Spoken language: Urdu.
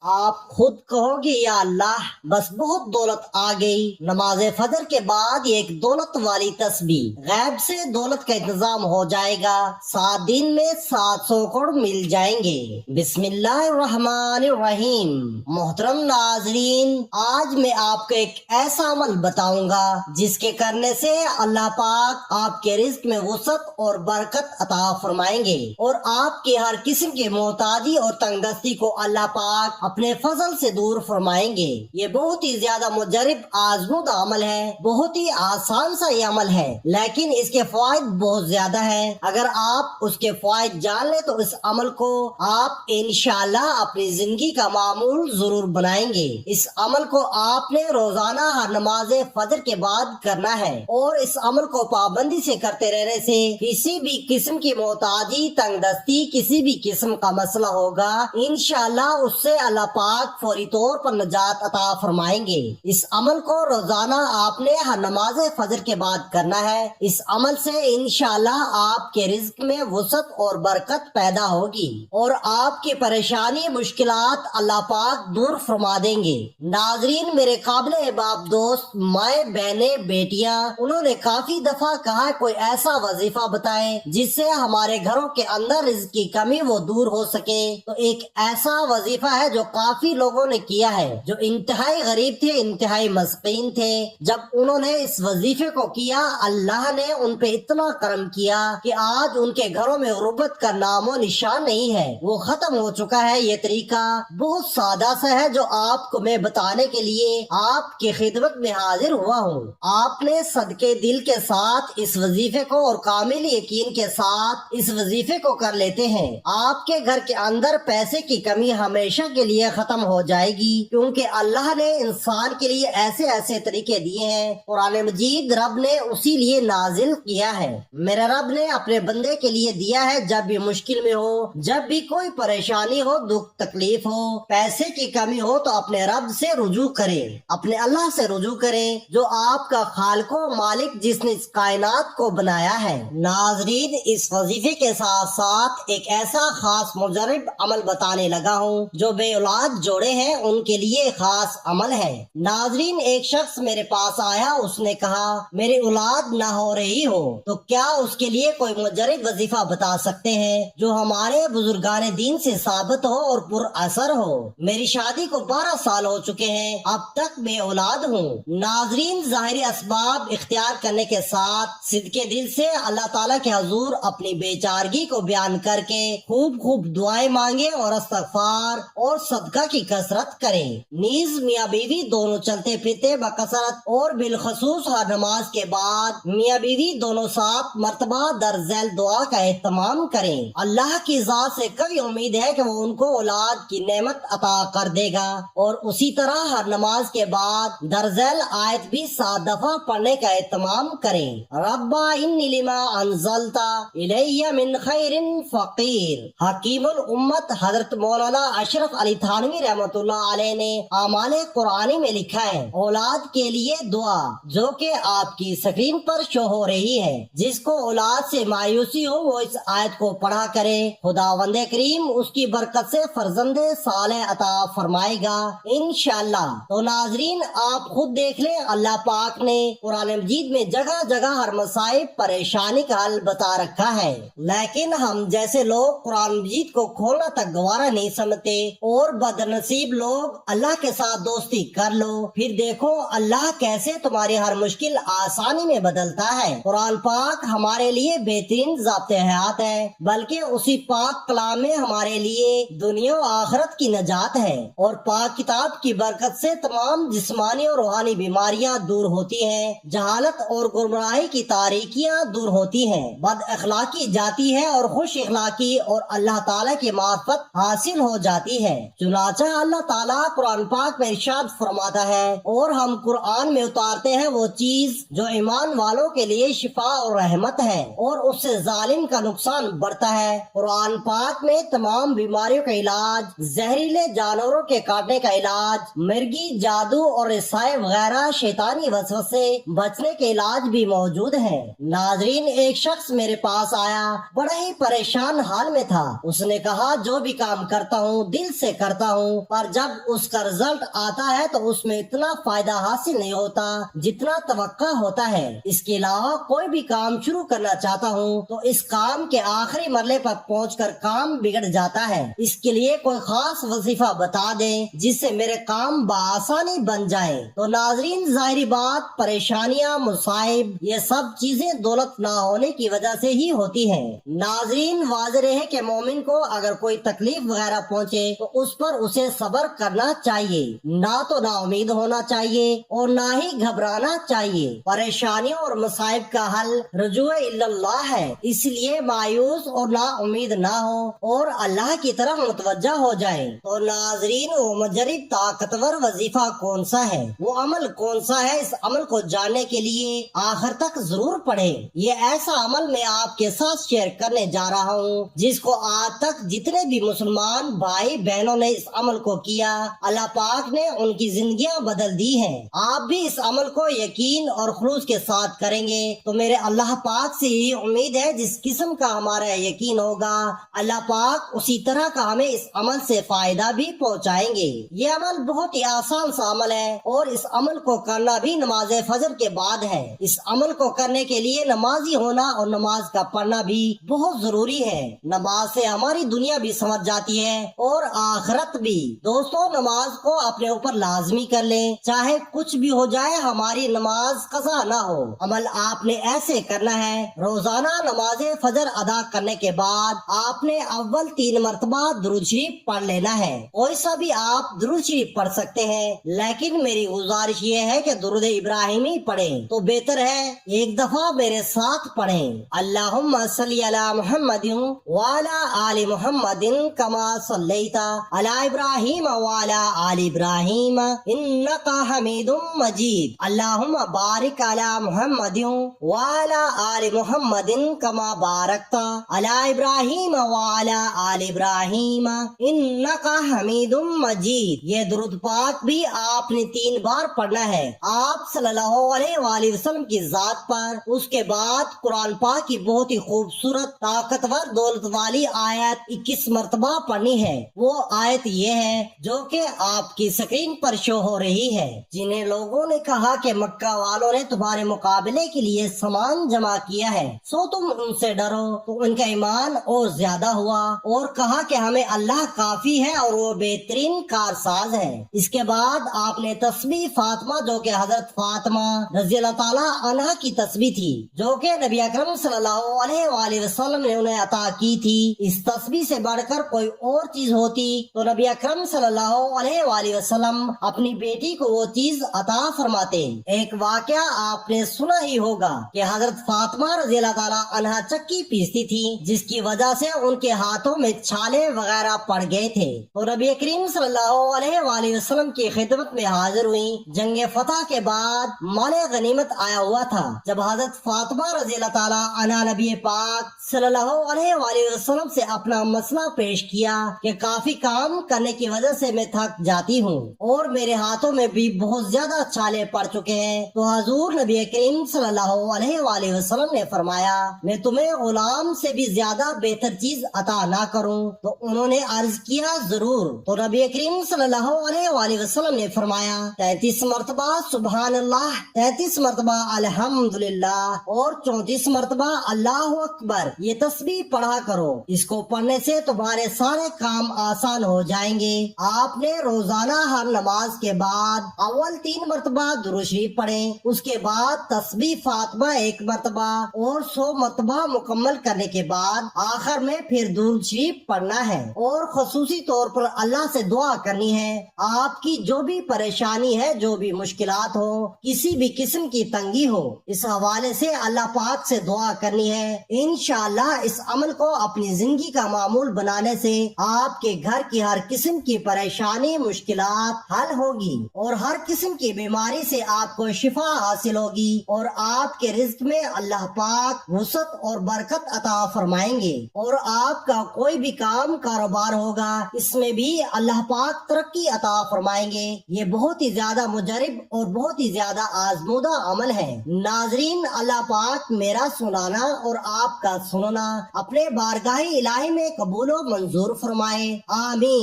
آپ خود کہو گے یا اللہ بس بہت دولت آ گئی، نماز فجر کے بعد ایک دولت والی تسبیح، غیب سے دولت کا انتظام ہو جائے گا، 7 دن میں 700 کروڑ مل جائیں گے۔ بسم اللہ الرحمن الرحیم۔ محترم ناظرین، آج میں آپ کو ایک ایسا عمل بتاؤں گا جس کے کرنے سے اللہ پاک آپ کے رزق میں وسعت اور برکت عطا فرمائیں گے، اور آپ کی ہر قسم کی محتاجی اور تنگ دستی کو اللہ پاک اپنے فضل سے دور فرمائیں گے۔ یہ بہت ہی زیادہ مجرب آزمودہ عمل ہے، بہت ہی آسان سا یہ عمل ہے، لیکن اس کے فوائد بہت زیادہ ہیں۔ اگر آپ اس کے فوائد جان لیں تو اس عمل کو آپ انشاءاللہ اپنی زندگی کا معمول ضرور بنائیں گے۔ اس عمل کو آپ نے روزانہ ہر نماز فجر کے بعد کرنا ہے، اور اس عمل کو پابندی سے کرتے رہنے سے کسی بھی قسم کی محتاجی، تنگ دستی، کسی بھی قسم کا مسئلہ ہوگا، انشاءاللہ اس سے اللہ پاک فوری طور پر نجات عطا فرمائیں گے۔ اس عمل کو روزانہ آپ نے ہر نماز فجر کے بعد کرنا ہے۔ اس عمل سے انشاءاللہ آپ کے رزق میں وسعت اور برکت پیدا ہوگی، اور آپ کی پریشانی، مشکلات اللہ پاک دور فرما دیں گے۔ ناظرین، میرے قابل احباب دوست، مائیں، بہنیں، بیٹیاں، انہوں نے کافی دفعہ کہا کوئی ایسا وظیفہ بتائیں جس سے ہمارے گھروں کے اندر رزق کی کمی وہ دور ہو سکے۔ تو ایک ایسا وظیفہ ہے جو کافی لوگوں نے کیا ہے، جو انتہائی غریب تھے، انتہائی مسکین تھے۔ جب انہوں نے اس وظیفے کو کیا، اللہ نے ان پہ اتنا کرم کیا کہ آج ان کے گھروں میں غربت کا نام و نشان نہیں ہے، وہ ختم ہو چکا ہے۔ یہ طریقہ بہت سادہ سا ہے جو آپ کو میں بتانے کے لیے آپ کی خدمت میں حاضر ہوا ہوں۔ آپ نے صدقے دل کے ساتھ اس وظیفے کو اور کامل یقین کے ساتھ اس وظیفے کو کر لیتے ہیں، آپ کے گھر کے اندر پیسے کی کمی ہمیشہ کے لیے ختم ہو جائے گی، کیونکہ اللہ نے انسان کے لیے ایسے ایسے طریقے دیے ہیں۔ قرآن مجید رب نے اسی لیے نازل کیا ہے۔ میرے رب نے اپنے بندے کے لیے دیا ہے، جب بھی مشکل میں ہو، جب بھی کوئی پریشانی ہو، دکھ تکلیف ہو، پیسے کی کمی ہو، تو اپنے رب سے رجوع کریں، اپنے اللہ سے رجوع کریں جو آپ کا خالق و مالک، جس نے اس کائنات کو بنایا ہے۔ ناظرین، اس وظیفے کے ساتھ ساتھ ایک ایسا خاص مجرب عمل بتانے لگا ہوں جو بے اولاد جوڑے ہیں ان کے لیے خاص عمل ہے۔ ناظرین، ایک شخص میرے پاس آیا، اس نے کہا میری اولاد نہ ہو رہی ہو، تو کیا اس کے لیے کوئی مجرب وظیفہ بتا سکتے ہیں جو ہمارے بزرگان دین سے ثابت ہو اور پر اثر ہو؟ میری شادی کو 12 سال ہو چکے ہیں، اب تک بے اولاد ہوں۔ ناظرین، ظاہری اسباب اختیار کرنے کے ساتھ صدقے دل سے اللہ تعالیٰ کے حضور اپنی بے چارگی کو بیان کر کے خوب دعائیں مانگے اور استغفار اور صدقہ کی کثرت کریں۔ نیز میاں بیوی دونوں چلتے پھرتے بکثرت اور بالخصوص ہر نماز کے بعد میاں بیوی دونوں 7 مرتبہ در ذیل دعا کا اہتمام کریں۔ اللہ کی ذات سے کبھی امید ہے کہ وہ ان کو اولاد کی نعمت عطا کر دے گا، اور اسی طرح ہر نماز کے بعد در ذیل آیت بھی 7 دفعہ پڑھنے کا اہتمام کریں۔ ربا انی لما انزلت الی من خیر فقیر۔ حکیم الامت حضرت مولانا اشرف علی تھانوی رحمۃ اللہ علیہ نے اعمال قرآنی میں لکھا ہے، اولاد کے لیے دعا، جو کہ آپ کی اسکرین پر شو ہو رہی ہے۔ جس کو اولاد سے مایوسی ہو وہ اس آیت کو پڑھا کرے، خداوند کریم اس کی برکت سے فرزند صالح عطا فرمائے گا انشاءاللہ۔ تو ناظرین، آپ خود دیکھ لیں، اللہ پاک نے قرآن مجید میں جگہ جگہ ہر مصائب، پریشانی کا حل بتا رکھا ہے، لیکن ہم جیسے لوگ قرآن مجید کو کھولنا تک گوارا نہیں سمجھتے، اور بدنصیب لوگ اللہ کے ساتھ دوستی کر لو، پھر دیکھو اللہ کیسے تمہاری ہر مشکل آسانی میں بدلتا ہے۔ قرآن پاک ہمارے لیے بہترین ضابط حیات ہے، بلکہ اسی پاک کلام میں ہمارے لیے دنیا و آخرت کی نجات ہے، اور پاک کتاب کی برکت سے تمام جسمانی اور روحانی بیماریاں دور ہوتی ہیں، جہالت اور گمراہی کی تاریکیاں دور ہوتی ہیں، بد اخلاقی جاتی ہے، اور خوش اخلاقی اور اللہ تعالیٰ کی معرفت حاصل ہو جاتی ہے۔ چنانچہ اللہ تعالیٰ قرآن پاک میں ارشاد فرماتا ہے، اور ہم قرآن میں اتارتے ہیں وہ چیز جو ایمان والوں کے لیے شفا اور رحمت ہے، اور اس سے ظالم کا نقصان بڑھتا ہے۔ قرآن پاک میں تمام بیماریوں کا علاج، زہریلے جانوروں کے کاٹنے کا علاج، مرگی، جادو اور عیسائی وغیرہ شیطانی وسوسے سے بچنے کے علاج بھی موجود ہیں۔ ناظرین، ایک شخص میرے پاس آیا، بڑا ہی پریشان حال میں تھا۔ اس نے کہا جو بھی کام کرتا ہوں دل سے کر کرتا ہوں، پر جب اس کا رزلٹ آتا ہے تو اس میں اتنا فائدہ حاصل نہیں ہوتا جتنا توقع ہوتا ہے۔ اس کے علاوہ کوئی بھی کام شروع کرنا چاہتا ہوں تو اس کام کے آخری مرحلے پر پہنچ کر کام بگڑ جاتا ہے۔ اس کے لیے کوئی خاص وظیفہ بتا دیں جس سے میرے کام بآسانی بن جائیں۔ تو ناظرین، ظاہری بات، پریشانیاں، مصائب، یہ سب چیزیں دولت نہ ہونے کی وجہ سے ہی ہوتی ہیں۔ ناظرین، واضح ہے کہ مومن کو اگر کوئی تکلیف وغیرہ پہنچے تو اس پر اسے صبر کرنا چاہیے، نہ تو نا امید ہونا چاہیے اور نہ ہی گھبرانا چاہیے۔ پریشانیوں اور مصائب کا حل رجوع اللہ ہے، اس لیے مایوس اور نا امید نہ ہو اور اللہ کی طرف متوجہ ہو جائیں۔ تو ناظرین، وہ مجرب طاقتور وظیفہ کون سا ہے، وہ عمل کون سا ہے، اس عمل کو جاننے کے لیے آخر تک ضرور پڑھیں۔ یہ ایسا عمل میں آپ کے ساتھ شیئر کرنے جا رہا ہوں جس کو آج تک جتنے بھی مسلمان بھائی بہنوں نے اس عمل کو کیا، اللہ پاک نے ان کی زندگیاں بدل دی ہیں۔ آپ بھی اس عمل کو یقین اور خلوص کے ساتھ کریں گے تو میرے اللہ پاک سے یہ امید ہے جس قسم کا ہمارا یقین ہوگا، اللہ پاک اسی طرح کا ہمیں اس عمل سے فائدہ بھی پہنچائیں گے۔ یہ عمل بہت ہی آسان سا عمل ہے اور اس عمل کو کرنا بھی نماز فجر کے بعد ہے۔ اس عمل کو کرنے کے لیے نمازی ہونا اور نماز کا پڑھنا بھی بہت ضروری ہے۔ نماز سے ہماری دنیا بھی سمجھ جاتی ہے اور آخرت بھی۔ دوستو، نماز کو اپنے اوپر لازمی کر لیں، چاہے کچھ بھی ہو جائے ہماری نماز قضا نہ ہو۔ عمل آپ نے ایسے کرنا ہے، روزانہ نماز فجر ادا کرنے کے بعد آپ نے اول 3 مرتبہ درود شریف پڑھ لینا ہے۔ کوئی سا بھی آپ درود شریف پڑھ سکتے ہیں، لیکن میری گزارش یہ ہے کہ درود ابراہیمی پڑھیں تو بہتر ہے۔ ایک دفعہ میرے ساتھ پڑھیں، اللہم صلی علی محمد وعلی آل محمد کما صلیت علی ابراہیم وعلی آل ابراہیم انک حمید مجید، اللہم بارک علی محمد وعلی آل محمد کما بارکت علی ابراہیم وعلی آل ابراہیم انک حمید مجید۔ یہ درود پاک بھی آپ نے 3 بار پڑھنا ہے، آپ صلی اللہ علیہ وآلہ وسلم کی ذات پر۔ اس کے بعد قرآن پاک کی بہت ہی خوبصورت طاقتور دولت والی آیت 21 مرتبہ پڑھنی ہے۔ وہ آیت یہ ہے جو کہ آپ کی سکرین پر شو ہو رہی ہے۔ جنہیں لوگوں نے کہا کہ مکہ والوں نے تمہارے مقابلے کے لیے سامان جمع کیا ہے سو تم ان سے ڈرو، تو ان کا ایمان اور زیادہ ہوا اور کہا کہ ہمیں اللہ کافی ہے اور وہ بہترین کارساز ہے۔ اس کے بعد آپ نے تسبیح فاطمہ، جو کہ حضرت فاطمہ رضی اللہ تعالی عنہا کی تسبیح تھی، جو کہ نبی اکرم صلی اللہ علیہ وآلہ وسلم نے انہیں عطا کی تھی، اس تسبیح سے بڑھ کر کوئی اور چیز ہوتی تو نبی اکرم صلی اللہ علیہ وآلہ وسلم اپنی بیٹی کو وہ چیز عطا فرماتے۔ ایک واقعہ آپ نے سنا ہی ہوگا کہ حضرت فاطمہ رضی اللہ تعالی عنہا چکی پیستی تھی، جس کی وجہ سے ان کے ہاتھوں میں چھالے وغیرہ پڑ گئے تھے، تو نبی کریم صلی اللہ علیہ وآلہ وسلم کی خدمت میں حاضر ہوئی۔ جنگ فتح کے بعد مال غنیمت آیا ہوا تھا۔ جب حضرت فاطمہ رضی اللہ تعالی عنہا نبی پاک صلی اللہ علیہ وآلہ وسلم سے اپنا مسئلہ پیش کیا کہ کافی کام کرنے کی وجہ سے میں تھک جاتی ہوں اور میرے ہاتھوں میں بھی بہت زیادہ چھالے پڑ چکے ہیں، تو حضور نبی کریم صلی اللہ علیہ وآلہ وسلم نے فرمایا میں تمہیں غلام سے بھی زیادہ بہتر چیز عطا نہ کروں؟ تو انہوں نے عرض کیا ضرور، تو نبی کریم صلی اللہ علیہ وآلہ وسلم نے فرمایا 33 مرتبہ سبحان اللہ، 33 مرتبہ الحمدللہ اور 34 مرتبہ اللہ اکبر، یہ تسبیح پڑھا کرو۔ اس کو پڑھنے سے تمہارے سارے کام آسان ہو جائیں گے۔ آپ نے روزانہ ہر نماز کے بعد اول 3 مرتبہ درود شریف پڑھیں، اس کے بعد تسبیح فاطمہ 1 مرتبہ اور 100 مرتبہ مکمل کرنے کے بعد آخر میں پھر درود شریف پڑھنا ہے، اور خصوصی طور پر اللہ سے دعا کرنی ہے۔ آپ کی جو بھی پریشانی ہے، جو بھی مشکلات ہو، کسی بھی قسم کی تنگی ہو، اس حوالے سے اللہ پاک سے دعا کرنی ہے۔ انشاءاللہ اس عمل کو اپنی زندگی کا معمول بنانے سے آپ کے گھر کی ہر قسم کی پریشانی مشکلات حل ہوگی اور ہر قسم کی بیماری سے آپ کو شفا حاصل ہوگی، اور آپ کے رزق میں اللہ پاک وسعت اور برکت عطا فرمائیں گے، اور آپ کا کوئی بھی کام کاروبار ہوگا اس میں بھی اللہ پاک ترقی عطا فرمائیں گے۔ یہ بہت ہی زیادہ مجرب اور بہت ہی زیادہ آزمودہ عمل ہے۔ ناظرین، اللہ پاک میرا سنانا اور آپ کا سننا اپنے بارگاہ الہی میں قبول و منظور فرمائے، آمین۔